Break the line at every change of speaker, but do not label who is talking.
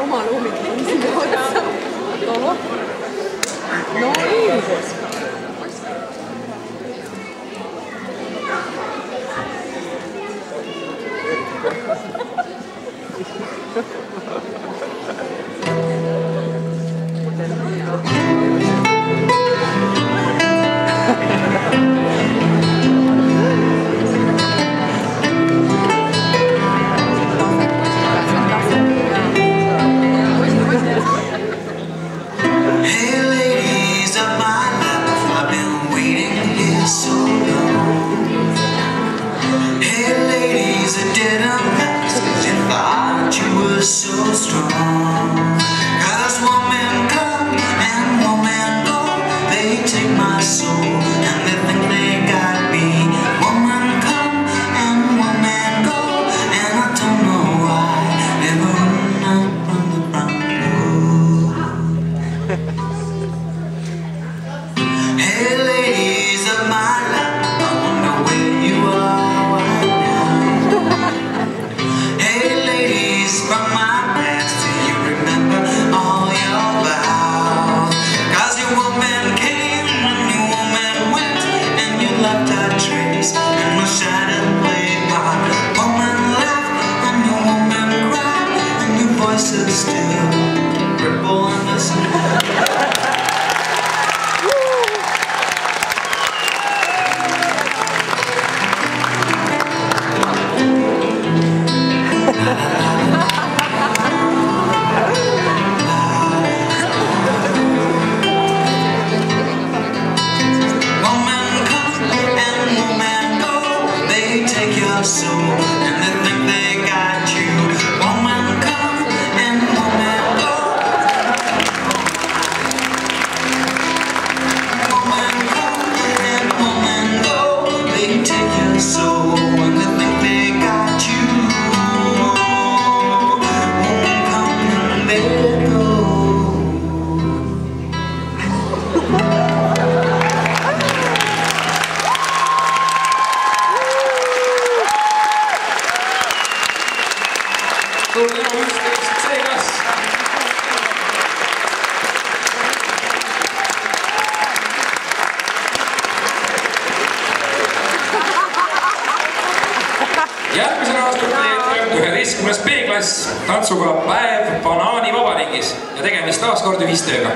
Oma loomid on sinna otsa. No nii.
So strong, 'cause one man come and one man go. They take my soul and they think they got me. One man come and one man go, and I don't know why. Never run out from the front door. Hey ladies of my life, I wonder where you are right now. Hey ladies from my still ripple in the sun. One man come and one man go. They take your soul and they think they got you. One man come and one man go. One man come and one man go. They take your soul and they think they got you. One come and they go.
Suur tänu üksteist seegas. Järgmisel aastal teeb 11. B-klass tantsuga Päev banaanivabariigis ja tegemist taas kord ühistööga.